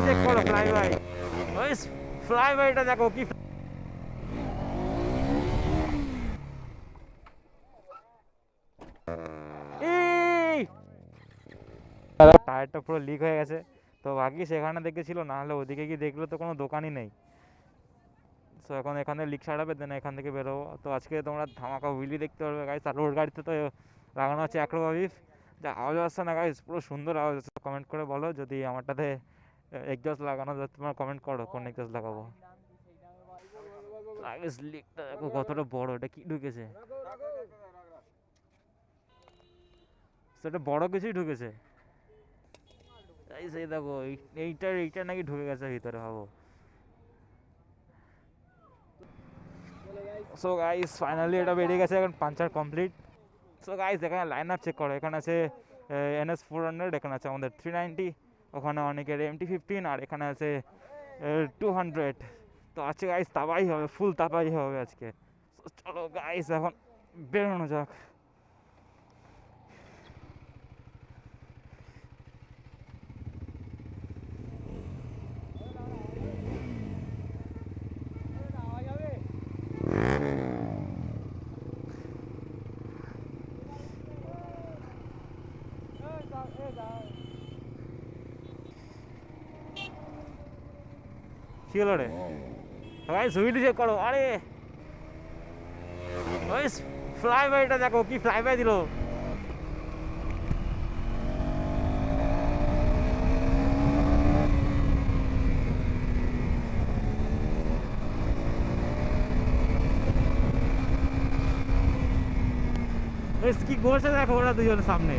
Check করো fly by, ওই fly বাইটা দেখো কি টায়ারটা পুরো লিক হয়ে গেছে। তো বাকি সেখানে দেখেছিল, না হলে ওদিকে গিয়ে দেখলো তো কোনো দোকানই নেই। সো এখন এখানে লিক সারাবে, দেন এখান থেকে বেরোবো। তো আজকে তোমরা ধামাকা হুইলি দেখতে পারবে গাইস। আর ওর গাড়িতে তো লাগানো আছে অ্যাক্রোবাবিফ, যা আওয়াজ আসছে না গাইস, পুরো সুন্দর আওয়াজ আসছে। কমেন্ট করে বলো যদি আমারটাতে এক্সজস্ট লাগানো যায়, তোমরা কমেন্ট করো কোন এক্সজস্ট লাগাবো। গাইস লিকটা দেখো কতটা বড়, এটা কি ঢুকেছে, সেটা বড় কিছুই ঢুকেছে গাইস। এই দেখো এইটা নাকি ঢুকে গেছে ভিতরে, ভাবো। সো গাইস ফাইনালি এটা বেরিয়ে গেছে, এখন পাঞ্চার কমপ্লিট। সো গাইস এখানে লাইন আপ চেক করো, এখানে আছে NS 400, এখানে আছে আমাদের 390, ওখানে অনেকের MT-15, আর এখানে আছে 200। তো আজকে গাইস তাবাই হবে, ফুল তাবাই হবে আজকে। চলো গাইস এখন বেরোনো যাক। কি হলো রে গাইস, হুইলি চেক করো। আরে ওই ফ্লাই বাইটা দেখো কি ফ্লাই বাই দিল। কি করছে দেখো ওরা দুজন সামনে।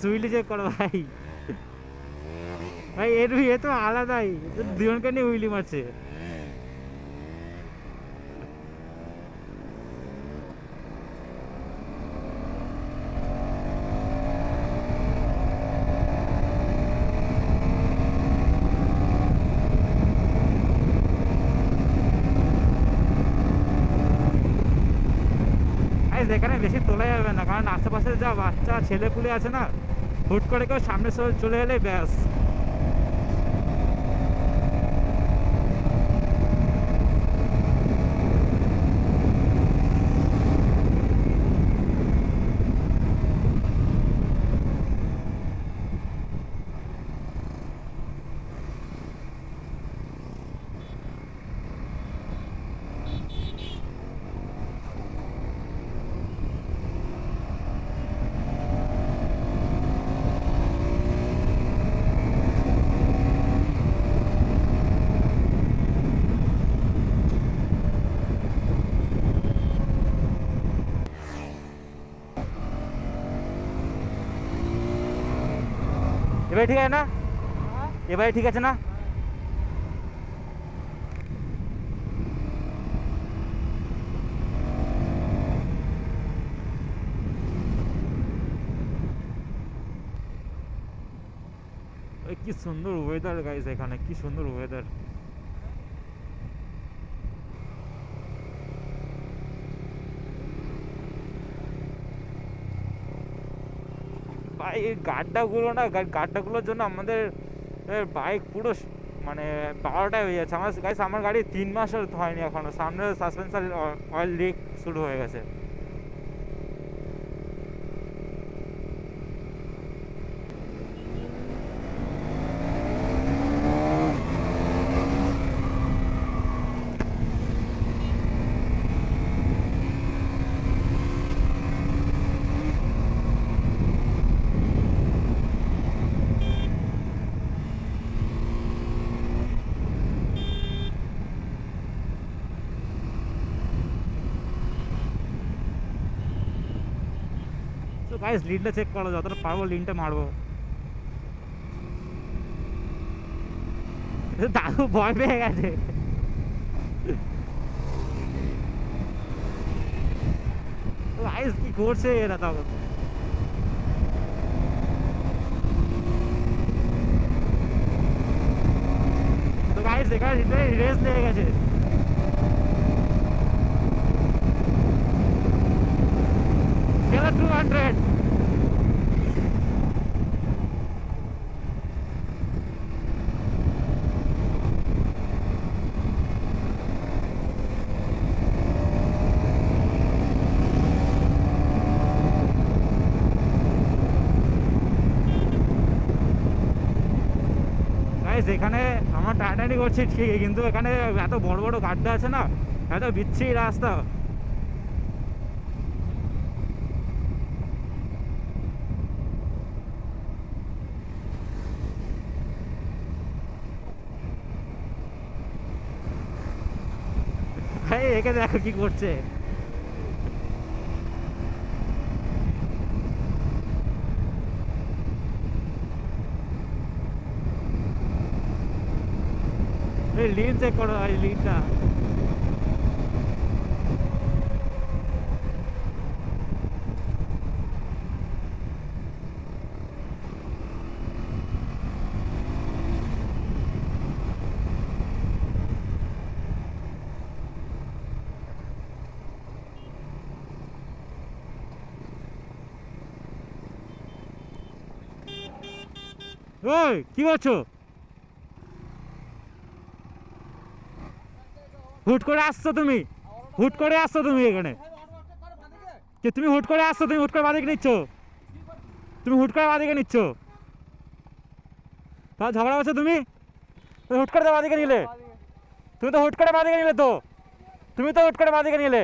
সুইলি চেক করো ভাই, ভাই এ তো আলাদাই, দুজনকে নিয়ে উইলি মারছে। এখানে বেশি তোলা যাবে না, কারণ আশেপাশে যা বাচ্চা ছেলেপুলে আছে না, হুট করে কেউ সামনে চলে এলে ব্যাস। এবারে ঠিক আছে না, এবারে ঠিক আছে না। কি সুন্দর ওয়েদার গাইস, এখানে কি সুন্দর ওয়েদার। ভাই এই গাড্ডাগুলো না, গাড্ডাগুলোর জন্য আমাদের বাইক পুরো মানে 12টায় হয়ে যাচ্ছে। আমার গাড়ি 3 মাসের হয়নি এখনো, সামনে সাসপেন্সার অয়েল লিক শুরু হয়ে গেছে। তো গাইস লিনটা চেক করো, যতটা পারবো লিনটা মারবো। দাদু ভয় পেয়ে গেছে। গাইস কি করছে এরা তখন। তো গাইস এখানে রেস লেগে গেছে। চলো 200। এখানে আমার টাটানি করছি ঠিকই, কিন্তু এখানে এত বড় বড় গাড্ডা আছে না, এত বিচ্ছিরি রাস্তা। একে দেখো কি করছে। এই লিন চেক করো ভাই, লিনটা। ওই কি করছো? হুট করে আসছো তুমি, হুট করে আসছো তুমি এখানে। তুমি হুট করে আসছো, তুমি হুট করে বাদিকে নিচ্ছ, তুমি হুট করে বাদিকে নিচ্ছ, তাহলে ঝগড়া করছো তুমি। হুট করে তো বাদিকে নিলে, তুমি তো হুট করে বাদিকে নিলে, তো তুমি তো হুট করে বাদিকে নিলে।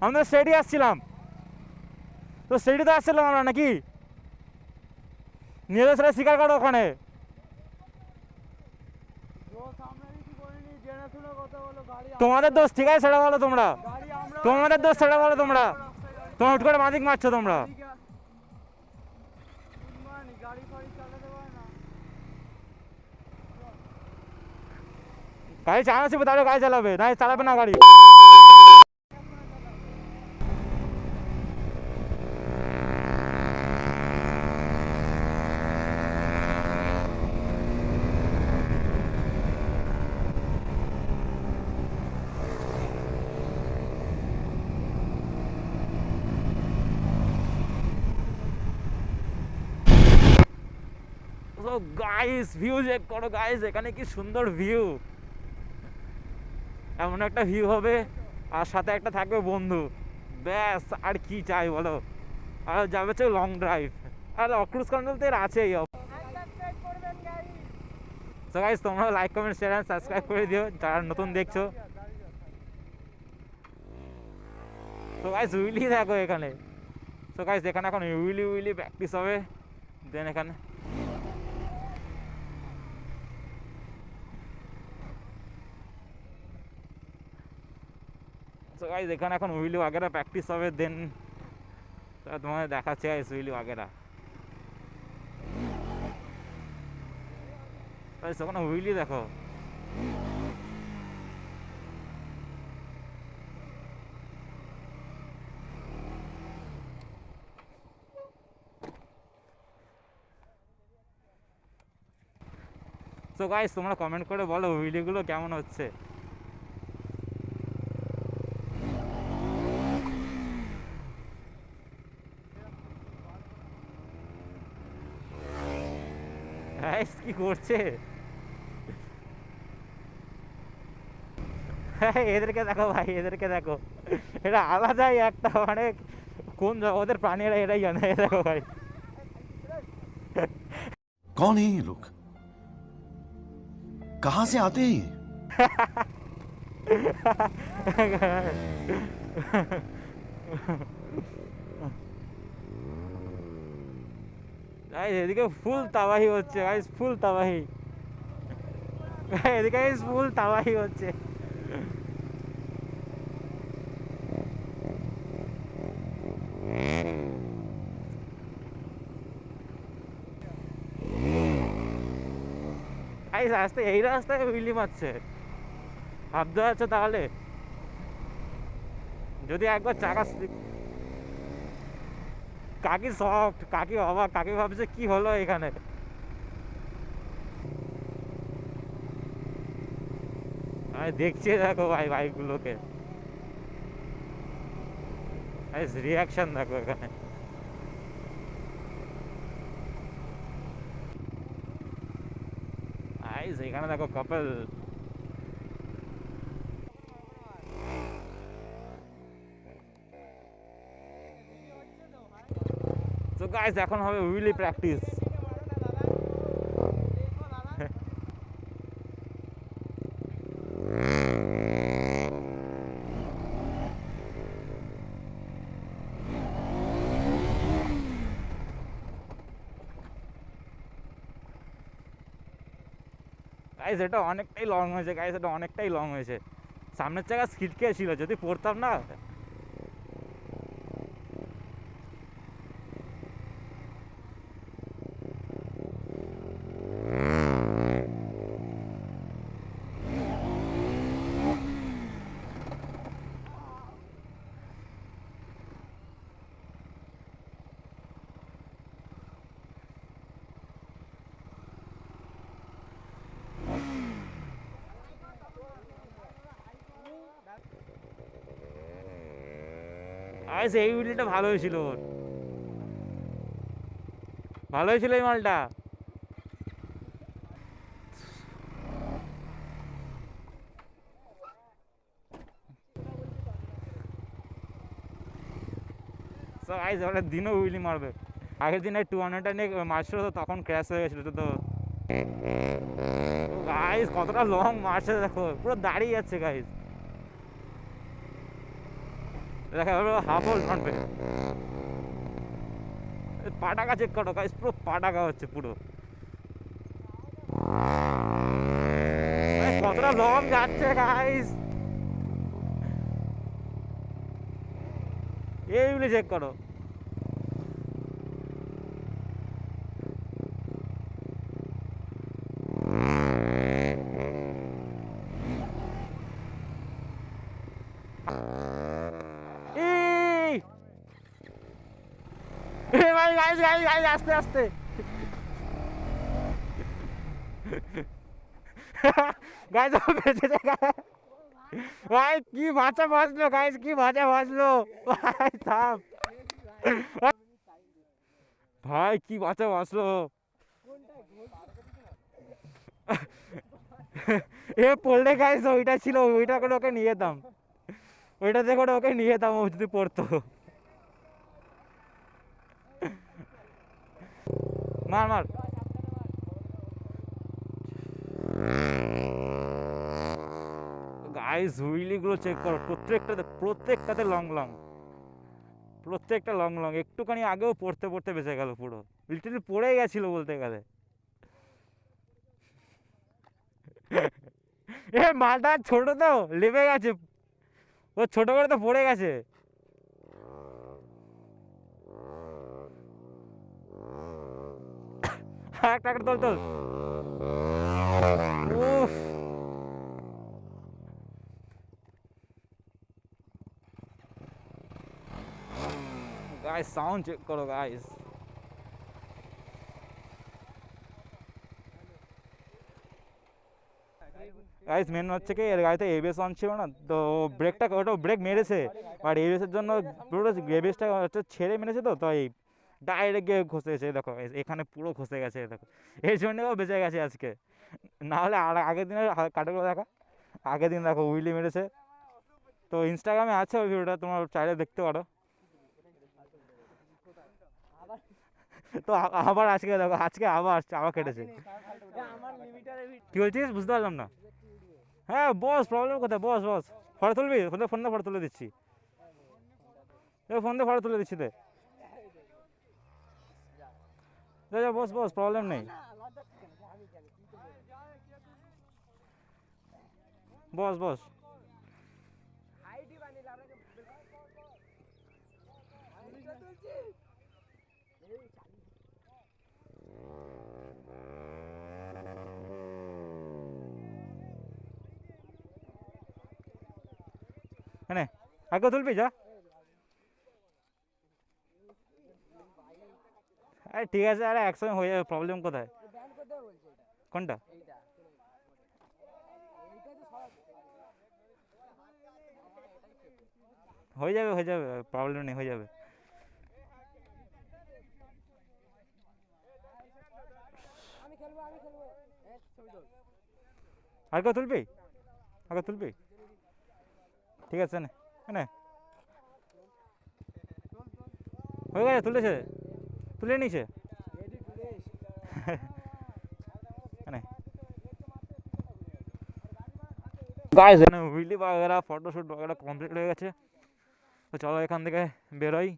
আমরা স্টেডি আসছিলাম, তো স্টেডি তো আসছিলাম আমরা নাকি, নিজেদের সেটা স্বীকার করো ওখানে। তোমাদের দোষ, ঠিক আছে সেটা বলো তোমরা, তোমাদের দোষ সেটা বলো তোমরা। তোমার হুট করে বাদিক মারছো তোমরা। গাড়ি চালানো শিখবে তাহলে গাড়ি চালাবে, না চালাবে না গাড়ি। গাইস ভিউ চেক করো গাইস, এখানে কি সুন্দর ভিউ। এমন একটা ভিউ হবে, আর সাথে একটা থাকবে বন্ধু, ব্যাস আর কি চাই বলো। আর যাবে হচ্ছে লং ড্রাইভ, আর অক্রুজ কন্ট্রোল তো এর আছেই। সো গাইস তোমরা like comment share and subscribe করে দিও যারা নতুন দেখছো। তো গাইস উইলি দেখো এখানে। সো গাইস এখানে এখন উইলি প্র্যাকটিস হবে, দেন এখানে সো গাইস এখানে এখন উইলি ওয়াগেরা প্র্যাকটিস হবে, দেন তোমাদের দেখাচ্ছে গাইস উইলি ওয়াগেরা। গাইস ওখানে উইলি দেখো। সো গাইস তোমরা কমেন্ট করে বলো উইলিগুলো কেমন হচ্ছে। গাইস কি করছে, এদেরকে দেখো ভাই, এদেরকে দেখো, এটা আলাদাই একটা মানে কোন জগতের প্রাণীরা এরাই জানে। দেখো ভাই कौन है ये लोग, कहां से आते हैं গাইস এদিকে ফুল তাবাহি হচ্ছে, গাইস ফুল তাবাহি, এদিকে গাইস ফুল তাবাহি হচ্ছে। গাইস আস্তে এই রাস্তায় উইলি মারছে, ভাবতে পারছো তাহলে। যদি একবার চাকা কাকি সফট, কাকি অবাক, কাকি ভাবছে কি হলো এখানে। আমি দেখছি দেখো ভাই বাইকগুলোকে, রিয়াকশন দেখো এখানে। এখানে দেখো কাপল। তো গাইস এখন হবে উইলি প্র্যাকটিস। গাইস এটা অনেকটাই লং হয়েছে, গাইস এটা অনেকটাই লং হয়েছে। সামনের জায়গা ছিটকে ছিল, যদি পড়তাম না। গাইস এই উইলিটা ভালো হয়েছিল ওর, ভালো হয়েছিল এই মালটা। সো গাইস ওরা দিনও উইলি মারবে। আগের দিন 200টা নিয়ে মারছিল, তো তখন ক্র্যাশ হয়ে গেছিল। তো গাইস কতটা লং মারছে দেখো, পুরো দাঁড়িয়ে যাচ্ছে গাইস। দেখা গেল হাফ হোল মারবে। পাটাকা চেক করো গাইস, পুরো পাটাকা হচ্ছে পুরো। কতটা লং যাচ্ছে গাইস, এইগুলি চেক করো। ভাই গাইস গাইস গাইস আস্তে আস্তে। গাইস বেঁচে যায় ভাই, কি বাঁচা বাঁচলো গাইস, কি বাঁচা বাঁচলো ভাই, থাম ভাই, কি বাঁচা বাঁচলো। এ পড়লে গাইস ওইটা ছিল, ওইটা করে ওকে নিয়ে যেতাম, ওইটা দেখে ওকে নিয়ে যেতাম ও যদি পড়তো। মার মার। গাইস হুইলিগুলো চেক করো, প্রত্যেকটাতে লং লং, প্রত্যেকটা লং লং। একটুখানি আগেও পড়তে পড়তে বেঁচে গেল, পুরো লিটারালি পড়ে গেছিল বলতে গেলে। এ মালটা ছোট তো লেবে গেছে, ও ছোট করে তো পড়ে গেছে। একটা একটা তোল তোল। উফ গাইস সাউন্ড চেক করো গাইস। গাইস মেন হচ্ছে কি, এর গাড়িতে এবিএস অন ছিল না, তো ব্রেকটা ওটা ব্রেক মেরেছে, আর এবিএসের জন্য পুরো এবিএসটা হচ্ছে ছেড়ে মেরেছে, তো তাই ডাইরেক্ট গিয়ে ঘষে গেছে দেখো, এখানে পুরো ঘষে গেছে দেখো। এই জন্যও বেঁচে গেছে আজকে, না হলে আর আগের দিনের কাটাগুলো দেখা। আগের দিন দেখো উইলি মেরেছে, তো ইনস্টাগ্রামে আছে ওই ভিডিওটা, তোমার চাইলে দেখতে পারো। তো আবার আজকে দেখো, আজকে আবার আসছে, আবার কেটেছে। কি বলছিস বুঝতে পারলাম না। হ্যাঁ বস, প্রবলেম কোথায়, বস বস। ফটো তুলবি, ফোন দিয়ে ফটো তুলে দিচ্ছি, ফোন দিয়ে ফটো তুলে দিচ্ছি তে। যা যা বস বস, প্রবলেম নেই, বস বস। হ্যাঁ আগে তুলবি যা। আরে ঠিক আছে, আরে একসঙ্গে হয়ে যাবে, প্রবলেম কোথায়। কোনটা? হয়ে যাবে, প্রবলেম নেই, হয়ে যাবে। আর কেউ তুলবি? আর কেউ তুলবি? ঠিক আছে, নে নে, হয়ে গেছে, তুলেছে, তুলে নিয়েছে। নে গাইস, হুইলি বাগেরা ফটোশ্যুট বাগেরা কমপ্লিট হয়ে গেছে। তো চলো এখান থেকে বেরোই।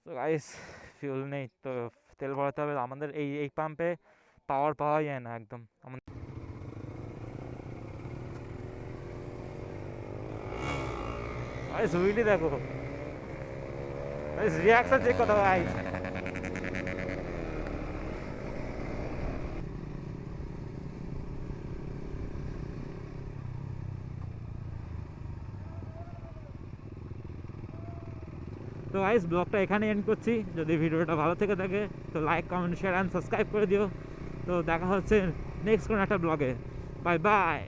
তো গাইস, ফিউল নেই, তো তেল ভরাতে হবে আমাদের। এই পাম্পে পাওয়ার পাওয়া যায় না একদম। গাইস হুইলি দেখো, গাইস রিয়াকশন চেক করো গাইস। তো গাইস ব্লগটা এখানে এন্ড করছি। যদি ভিডিওটা ভালো থেকে থাকে তো like, comment, share and subscribe করে দিও। তো দেখা হচ্ছে নেক্সট কোনো একটা ব্লগে। Bye bye.